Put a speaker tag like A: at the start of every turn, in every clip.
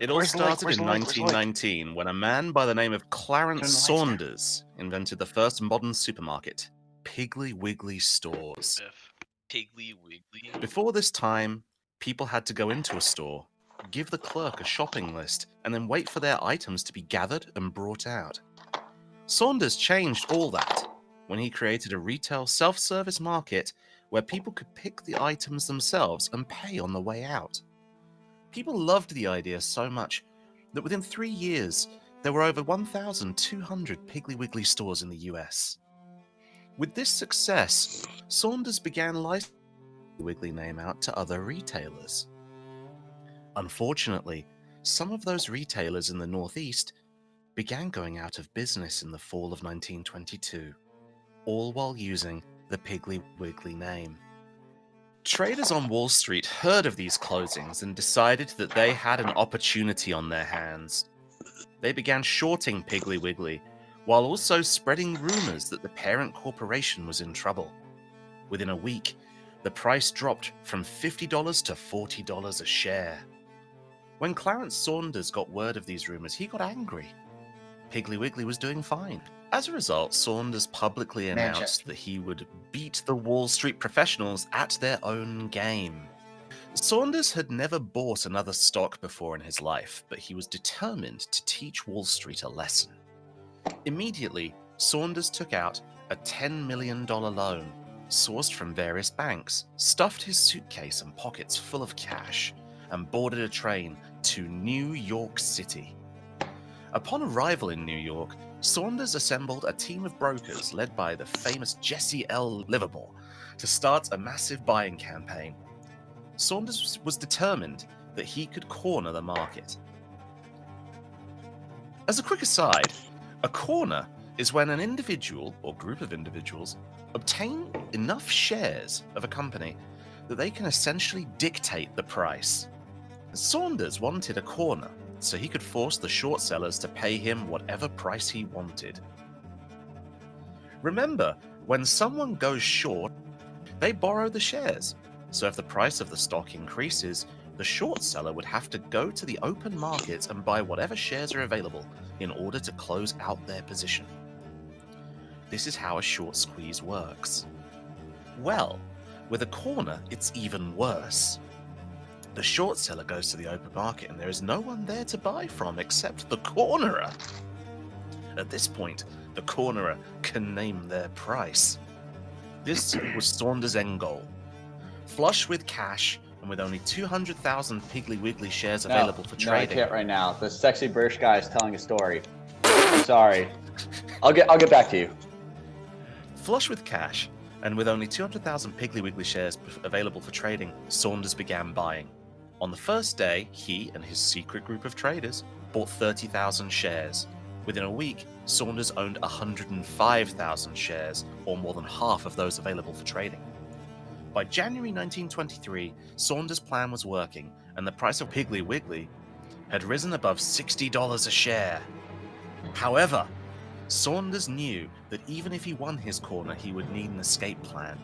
A: It all started in 1919 when a man by the name of Clarence Saunders invented the first modern supermarket, Piggly Wiggly stores.
B: Piggly Wiggly.
A: Before this time, people had to go into a store, give the clerk a shopping list, and then wait for their items to be gathered and brought out. Saunders changed all that when he created a retail self-service market where people could pick the items themselves and pay on the way out. People loved the idea so much that within 3 years, there were over 1,200 Piggly Wiggly stores in the US. With this success, Saunders began licensing the Wiggly name out to other retailers. Unfortunately, some of those retailers in the Northeast began going out of business in the fall of 1922, all while using the Piggly Wiggly name. Traders on Wall Street heard of these closings and decided that they had an opportunity on their hands. They began shorting Piggly Wiggly, while also spreading rumors that the parent corporation was in trouble. Within a week, the price dropped from $50 to $40 a share. When Clarence Saunders got word of these rumors, he got angry. Piggly Wiggly was doing fine. As a result, Saunders publicly announced that he would beat the Wall Street professionals at their own game. Saunders had never bought another stock before in his life, but he was determined to teach Wall Street a lesson. Immediately, Saunders took out a $10 million loan, sourced from various banks, stuffed his suitcase and pockets full of cash, and boarded a train to New York City. Upon arrival in New York, Saunders assembled a team of brokers led by the famous Jesse L. Livermore to start a massive buying campaign. Saunders was determined that he could corner the market. As a quick aside, a corner is when an individual or group of individuals obtain enough shares of a company that they can essentially dictate the price. Saunders wanted a corner so he could force the short sellers to pay him whatever price he wanted. Remember, when someone goes short, they borrow the shares. So if the price of the stock increases, the short seller would have to go to the open market and buy whatever shares are available in order to close out their position. This is how a short squeeze works. Well, with a corner, it's even worse. The short seller goes to the open market and there is no one there to buy from except the cornerer. At this point, the cornerer can name their price. This was Saunders' end goal. Flush with cash and with only 200,000 Piggly Wiggly shares available for trading.
C: No, I can't right now. The sexy British guy is telling a story. I'm sorry. I'll get back to you.
A: Flush with cash and with only 200,000 Piggly Wiggly shares available for trading, Saunders began buying. On the first day, he and his secret group of traders bought 30,000 shares. Within a week, Saunders owned 105,000 shares, or more than half of those available for trading. By January 1923, Saunders' plan was working, and the price of Piggly Wiggly had risen above $60 a share. However, Saunders knew that even if he won his corner, he would need an escape plan.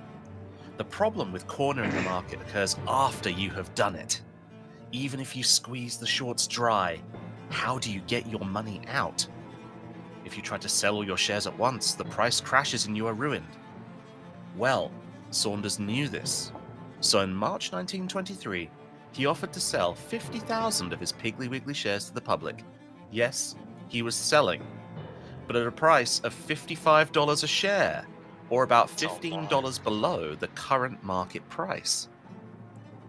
A: The problem with cornering the market occurs after you have done it. Even if you squeeze the shorts dry, how do you get your money out? If you try to sell all your shares at once, the price crashes and you are ruined. Well, Saunders knew this. So in March 1923, he offered to sell 50,000 of his Piggly Wiggly shares to the public. Yes, he was selling, but at a price of $55 a share, or about $15 below the current market price.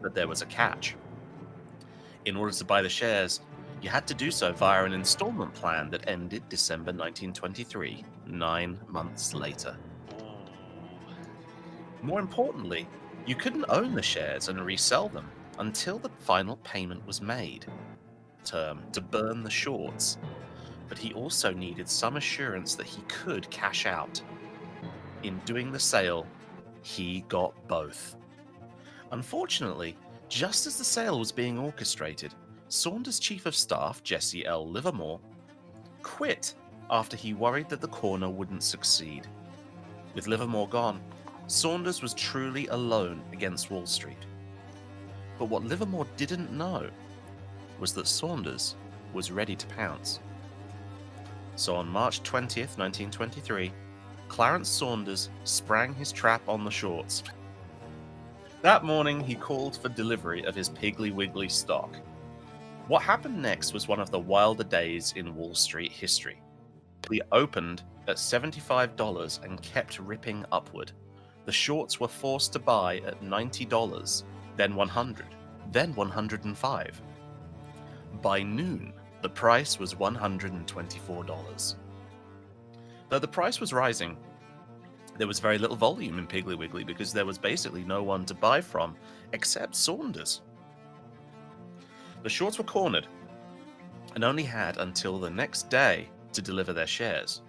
A: But there was a catch. In order to buy the shares, you had to do so via an installment plan that ended December 1923, 9 months later. More importantly, you couldn't own the shares and resell them until the final payment was made, to burn the shorts. But he also needed some assurance that he could cash out. In doing the sale, he got both. Unfortunately, just as the sale was being orchestrated, Saunders' chief of staff, Jesse L. Livermore, quit after he worried that the corner wouldn't succeed. With Livermore gone, Saunders was truly alone against Wall Street. But what Livermore didn't know was that Saunders was ready to pounce. So on March 20th, 1923, Clarence Saunders sprang his trap on the shorts. That morning, he called for delivery of his Piggly Wiggly stock. What happened next was one of the wilder days in Wall Street history. We opened at $75 and kept ripping upward. The shorts were forced to buy at $90, then $100, then $105. By noon, the price was $124. Though the price was rising, there was very little volume in Piggly Wiggly because there was basically no one to buy from except Saunders. The shorts were cornered and only had until the next day to deliver their shares.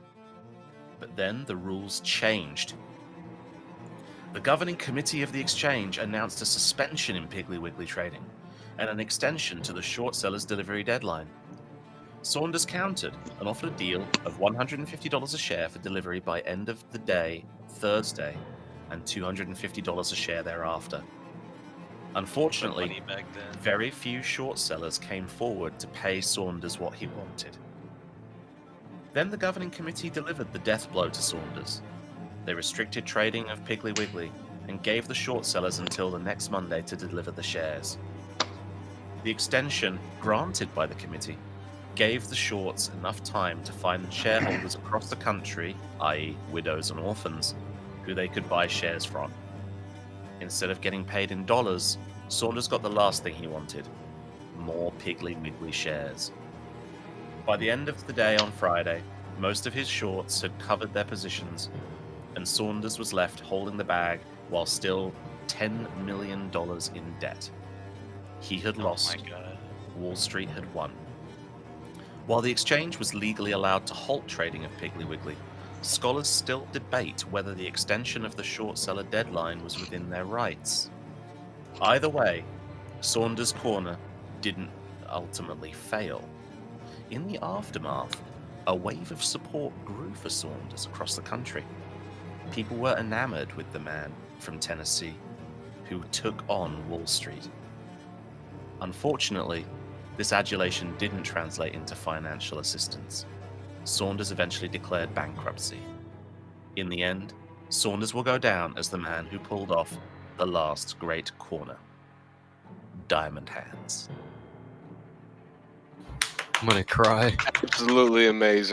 A: But then the rules changed. The governing committee of the exchange announced a suspension in Piggly Wiggly trading and an extension to the short seller's delivery deadline. Saunders countered and offered a deal of $150 a share for delivery by end of the day, Thursday, and $250 a share thereafter. Unfortunately,
B: Money back then.
A: very few short sellers came forward to pay Saunders what he wanted. Then the governing committee delivered the death blow to Saunders. They restricted trading of Piggly Wiggly and gave the short sellers until the next Monday to deliver the shares. The extension granted by the committee gave the shorts enough time to find shareholders across the country, i.e. widows and orphans, who they could buy shares from. Instead of getting paid in dollars, Saunders got the last thing he wanted: more Piggly Wiggly shares. By the end of the day on Friday, most of his shorts had covered their positions, and Saunders was left holding the bag while still $10 million in debt. He had lost.
B: Oh my god.
A: Wall Street had won. While the exchange was legally allowed to halt trading of Piggly Wiggly, scholars still debate whether the extension of the short seller deadline was within their rights. Either way, Saunders' corner didn't ultimately fail. In the aftermath, a wave of support grew for Saunders across the country. People were enamored with the man from Tennessee who took on Wall Street. Unfortunately, this adulation didn't translate into financial assistance. Saunders eventually declared bankruptcy. In the end, Saunders will go down as the man who pulled off the last great corner. Diamond hands.
D: I'm gonna cry.
E: Absolutely amazing.